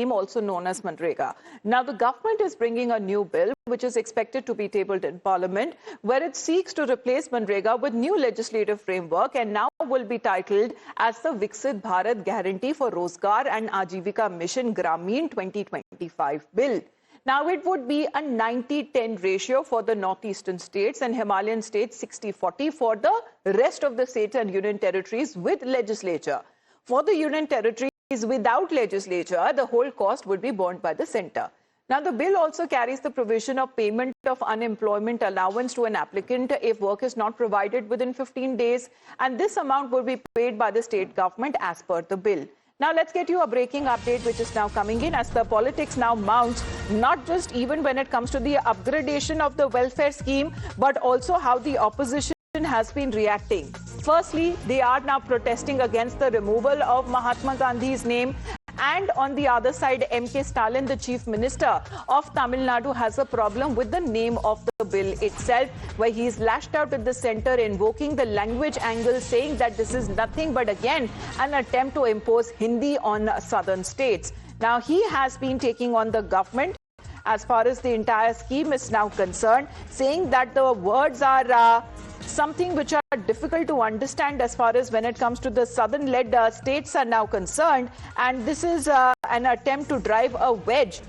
scheme, also known as Manrega. Now, the government is bringing a new bill, which is expected to be tabled in Parliament, where it seeks to replace Manrega with new legislative framework and now will be titled as the Viksit Bharat Guarantee for Rozgar and Ajivika Mission Grameen 2025 bill. Now, it would be a 90-10 ratio for the northeastern states and Himalayan states 60-40 for the rest of the states and union territories with legislature. For the union territories without legislature, the whole cost would be borne by the centre. Now, the bill also carries the provision of payment of unemployment allowance to an applicant if work is not provided within 15 days, and this amount will be paid by the state government as per the bill. Now, let's get you a breaking update which is now coming in as the politics now mounts, not just even when it comes to the upgradation of the welfare scheme, but also how the opposition has been reacting. Firstly, they are now protesting against the removal of Mahatma Gandhi's name. And on the other side, M.K. Stalin, the Chief Minister of Tamil Nadu, has a problem with the name of the bill itself, where he is lashed out at the centre, invoking the language angle, saying that this is nothing but, again, an attempt to impose Hindi on southern states. Now, he has been taking on the government as far as the entire scheme is now concerned, saying that the words are something which are difficult to understand as far as when it comes to the southern-led states are now concerned. And this is an attempt to drive a wedge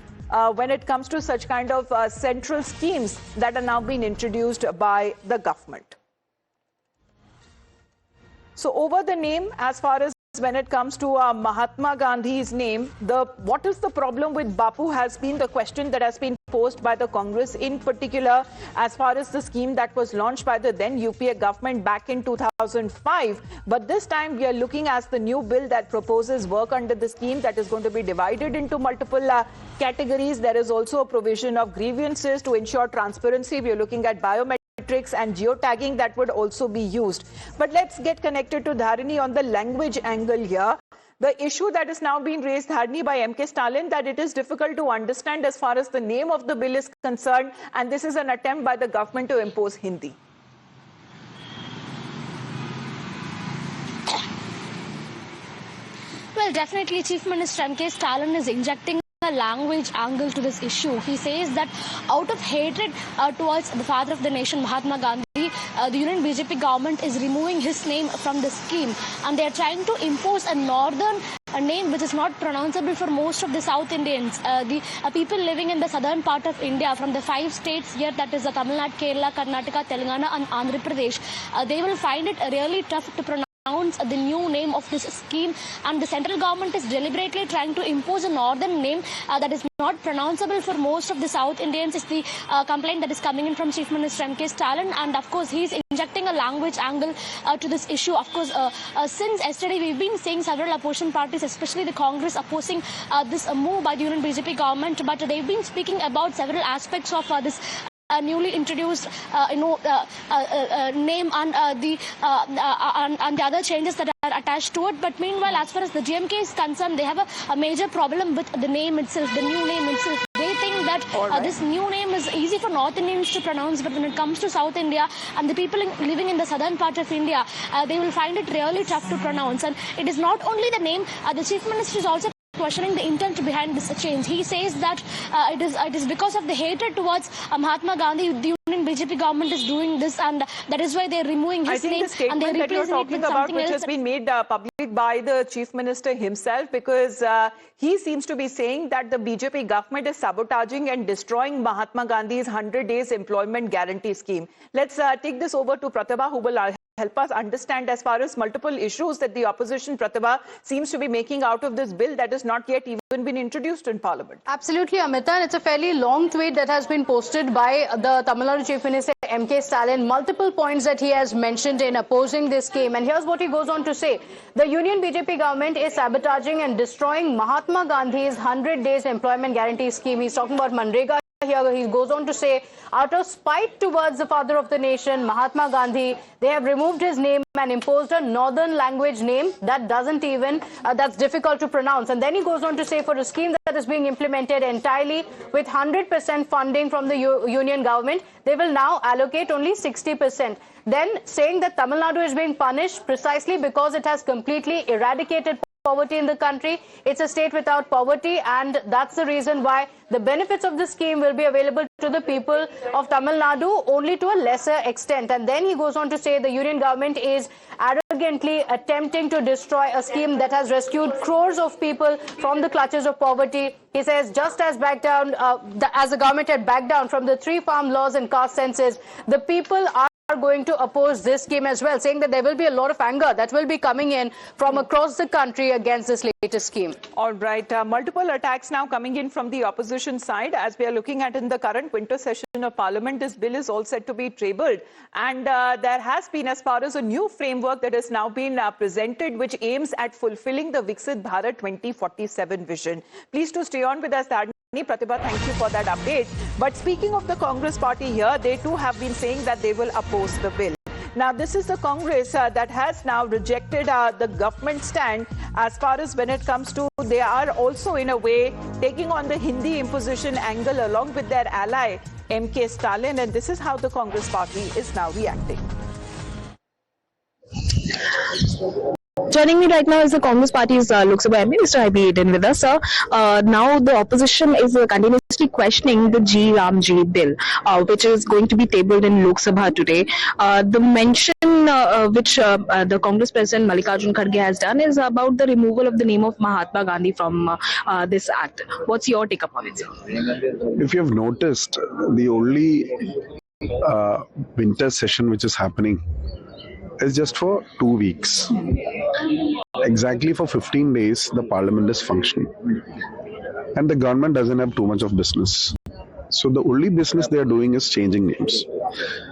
when it comes to such kind of central schemes that are now being introduced by the government. So over the name, as far as when it comes to Mahatma Gandhi's name, what is the problem with Bapu has been the question that has been posed by the Congress, in particular as far as the scheme that was launched by the then UPA government back in 2005. But this time we are looking at the new bill that proposes work under the scheme that is going to be divided into multiple categories. There is also a provision of grievances to ensure transparency. We are looking at biometrics and geotagging that would also be used. But let's get connected to Dharini on the language angle here. The issue that is now being raised, Dharini, by M.K. Stalin, that it is difficult to understand as far as the name of the bill is concerned, and this is an attempt by the government to impose Hindi. Well, definitely Chief Minister M.K. Stalin is injecting a language angle to this issue. He says that out of hatred towards the father of the nation, Mahatma Gandhi, the Union BJP government is removing his name from the scheme, and they are trying to impose a northern name which is not pronounceable for most of the South Indians. The people living in the southern part of India from the 5 states here, that is Tamil Nadu, Kerala, Karnataka, Telangana and Andhra Pradesh, they will find it really tough to pronounce the new name of this scheme, and the central government is deliberately trying to impose a northern name that is not pronounceable for most of the South Indians, is the complaint that is coming in from Chief Minister M.K. Stalin. And of course, he is injecting a language angle to this issue. Of course, since yesterday, we've been seeing several opposition parties, especially the Congress, opposing this move by the Union BJP government, but they've been speaking about several aspects of this newly introduced name and the other changes that are attached to it. But meanwhile, as far as the DMK is concerned, they have a major problem with the name itself, the new name itself. They think that this new name is easy for North Indians to pronounce, but when it comes to South India and the people living in the southern part of India, they will find it really tough to pronounce. And it is not only the name, the Chief Minister is also questioning the intent behind this change. He says that it is because of the hatred towards Mahatma Gandhi, the Union BJP government is doing this, and that is why they're removing his name and they're replacing it with something else. Which has been made public by the Chief Minister himself, because he seems to be saying that the BJP government is sabotaging and destroying Mahatma Gandhi's 100 days employment guarantee scheme. Let's take this over to Pratibha, who will help us understand as far as multiple issues that the opposition, Pratibha, seems to be making out of this bill that has not yet even been introduced in Parliament. Absolutely, Amita. And it's a fairly long tweet that has been posted by the Tamil Nadu Chief Minister M.K. Stalin. Multiple points that he has mentioned in opposing this scheme. And here's what he goes on to say. The Union BJP government is sabotaging and destroying Mahatma Gandhi's 100 days employment guarantee scheme. He's talking about Manrega. Here he goes on to say, out of spite towards the father of the nation, Mahatma Gandhi, they have removed his name and imposed a northern language name that doesn't even, that's difficult to pronounce. And then he goes on to say, for a scheme that is being implemented entirely with 100% funding from the union government, they will now allocate only 60%. Then saying that Tamil Nadu is being punished precisely because it has completely eradicated poverty in the country. It's a state without poverty, and that's the reason why the benefits of this scheme will be available to the people of Tamil Nadu only to a lesser extent. And then he goes on to say the union government is arrogantly attempting to destroy a scheme that has rescued crores of people from the clutches of poverty. He says just as as the government had backed down from the 3 farm laws and caste census, the people are going to oppose this scheme as well, saying that there will be a lot of anger that will be coming in from across the country against this latest scheme. All right. Multiple attacks now coming in from the opposition side. As we are looking at in the current winter session of Parliament, this bill is all set to be tabled. And there has been, as far as a new framework that has now been presented, which aims at fulfilling the Viksit Bharat 2047 vision. Please to stay on with us, Pratibha, thank you for that update. But speaking of the Congress party here, they too have been saying that they will oppose the bill. Now, this is the Congress that has now rejected the government stand as far as when it comes to, they are also in a way taking on the Hindi imposition angle along with their ally MK Stalin, and this is how the Congress party is now reacting. Joining me right now is the Congress Party's Lok Sabha MP, Mr. I.B. Eden with us, sir. Now the opposition is continuously questioning the G Ramji bill, which is going to be tabled in Lok Sabha today. The mention which the Congress President Mallikarjun Kharge has done is about the removal of the name of Mahatma Gandhi from this act. What's your take upon it, sir? If you have noticed, the only winter session which is happening is just for 2 weeks. Exactly for 15 days, the parliament is functioning. And the government doesn't have too much of business. So the only business they are doing is changing names.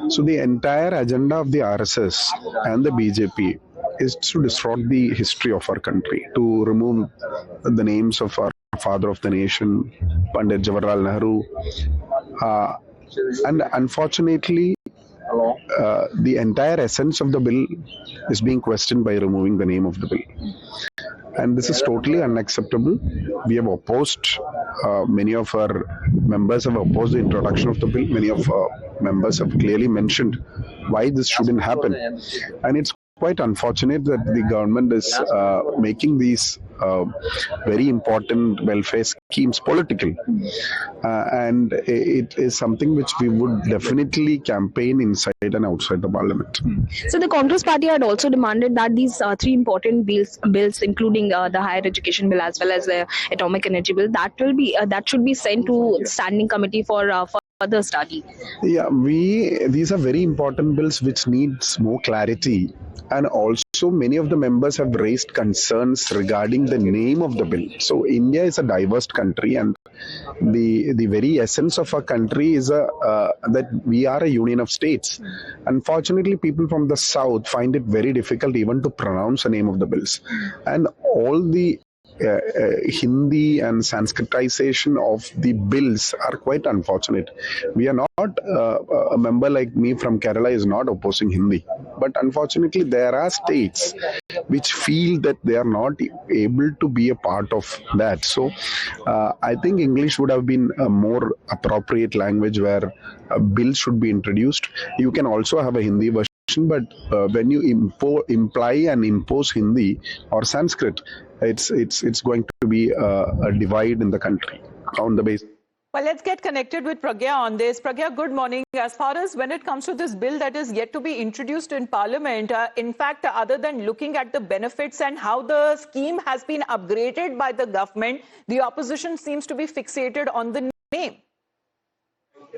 So the entire agenda of the RSS and the BJP is to distort the history of our country, to remove the names of our father of the nation, Pandit Jawaharlal Nehru. And unfortunately, the entire essence of the bill is being questioned by removing the name of the bill. And this is totally unacceptable. We have opposed, many of our members have opposed the introduction of the bill. Many of our members have clearly mentioned why this shouldn't happen. And it's quite unfortunate that the government is making these very important welfare schemes political. And it is something which we would definitely campaign inside and outside the parliament. So the Congress Party had also demanded that these 3 important bills, including the higher education bill as well as the atomic energy bill, that should be sent to standing committee for further study. Yeah, these are very important bills which needs more clarity. And also many of the members have raised concerns regarding the name of the bill. So India is a diverse country, and the very essence of our country is that we are a union of states. Unfortunately, people from the south find it very difficult even to pronounce the name of the bills. And all the Hindi and Sanskritization of the bills are quite unfortunate. We are not, a member like me from Kerala is not opposing Hindi. But unfortunately, there are states which feel that they are not able to be a part of that. So I think English would have been a more appropriate language where a bill should be introduced. You can also have a Hindi version, but when you imply and impose Hindi or Sanskrit, it's going to be a divide in the country on the basis. Well, let's get connected with Pragya on this. Pragya, good morning. As far as when it comes to this bill that is yet to be introduced in Parliament, in fact, other than looking at the benefits and how the scheme has been upgraded by the government, the opposition seems to be fixated on the name.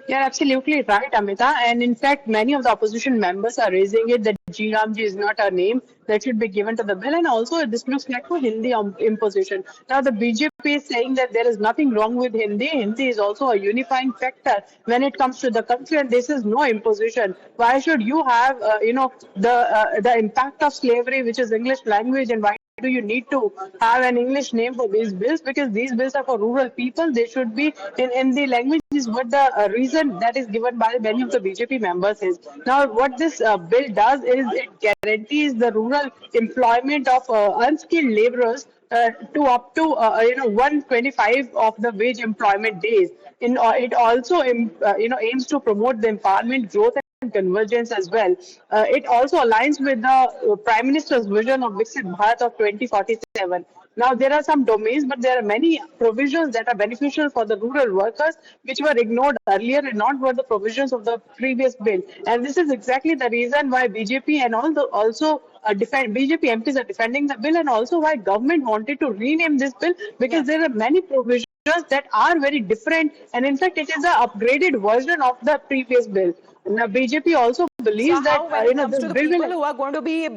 You're absolutely right, Amita. And in fact, many of the opposition members are raising it that G Ramji is not a name that should be given to the bill. And also, this looks like a Hindi imposition. Now, the BJP is saying that there is nothing wrong with Hindi. Hindi is also a unifying factor when it comes to the country, and this is no imposition. Why should you have, the impact of slavery, which is English language, and why do you need to have an English name for these bills? Because these bills are for rural people. They should be in the language is what the reason that is given by many of the BJP members is. Now, what this bill does is it guarantees the rural employment of unskilled laborers to up to 125 of the wage employment days. It also aims to promote the empowerment, growth, and convergence as well. It also aligns with the Prime Minister's vision of Viksit Bharat of 2047. Now, there are some domains, but there are many provisions that are beneficial for the rural workers, which were ignored earlier and not were the provisions of the previous bill. And this is exactly the reason why BJP and also BJP MPs are defending the bill, and also why government wanted to rename this bill, because there are many provisions that are very different, and in fact, it is an upgraded version of the previous bill. Now, BJP also believes So that how, when it comes this to the bill people will. who are going to be,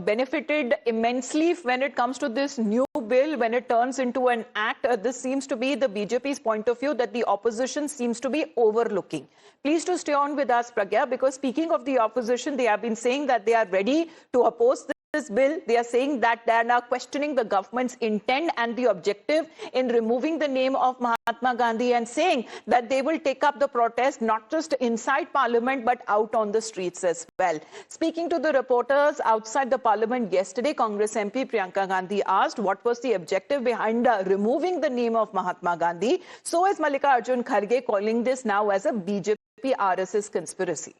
benefited immensely when it comes to this new bill, when it turns into an act, this seems to be the BJP's point of view that the opposition seems to be overlooking. Please to stay on with us, Pragya, because speaking of the opposition, they have been saying that they are ready to oppose this bill. They are saying that they are now questioning the government's intent and the objective in removing the name of Mahatma Gandhi, and saying that they will take up the protest not just inside Parliament but out on the streets as well. Speaking to the reporters outside the Parliament yesterday, Congress MP Priyanka Gandhi asked what was the objective behind removing the name of Mahatma Gandhi. So is Mallikarjun Kharge calling this now as a BJP RSS conspiracy.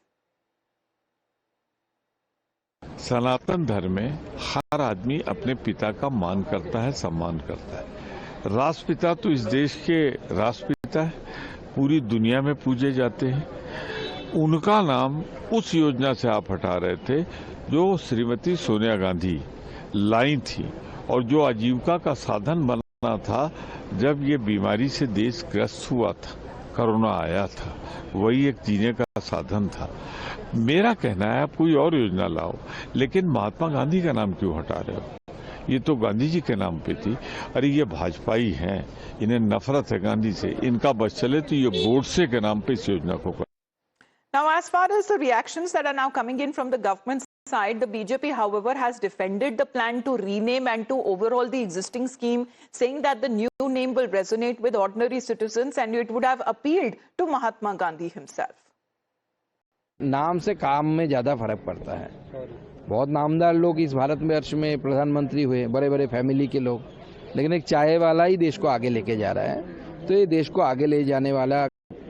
सनातन धर्म में हर आदमी अपने पिता का मान करता है, सम्मान करता है। राष्ट्रपिता तो इस देश के राष्ट्रपिता है, पूरी दुनिया में पूजे जाते हैं। उनका नाम उस योजना से आप हटा रहे थे जो श्रीमती सोनिया गांधी लाई थी और जो आजीविका का साधन बना था जब ये बीमारी से देश ग्रस्त हुआ था, कोरोना आया था, वही एक जीने का साधन था। मेरा कहना है आप कोई और योजना लाओ, लेकिन महात्मा गांधी का नाम क्यों हटा रहे हो? ये तो गांधी जी के नाम पे थी। अरे ये भाजपाई हैं, इन्हें नफरत है गांधी से, इनका बस चले तो ये गोडसे के नाम पे इस योजना को कर। Now, as far as the reactions that are now coming in from the government side, the BJP, however, has defended the plan to rename and to overhaul the existing scheme, saying that the new name will resonate with ordinary citizens and it would have appealed to Mahatma Gandhi himself. नाम से काम में ज्यादा फर्क पड़ता है। बहुत नामदार लोग इस भारतवर्ष में प्रधानमंत्री हुए, बड़े बड़े फैमिली के लोग, लेकिन एक चाय वाला ही देश को आगे लेके जा रहा है। तो ये देश को आगे ले जाने वाला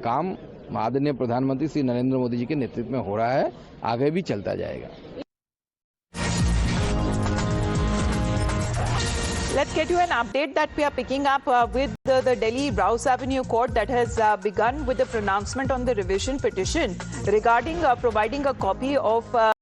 काम आदरणीय प्रधानमंत्री श्री नरेंद्र मोदी जी के नेतृत्व में हो रहा है, आगे भी चलता जाएगा। Let's get you an update that we are picking up with the Delhi Rouse Avenue Court that has begun with the pronouncement on the revision petition regarding providing a copy of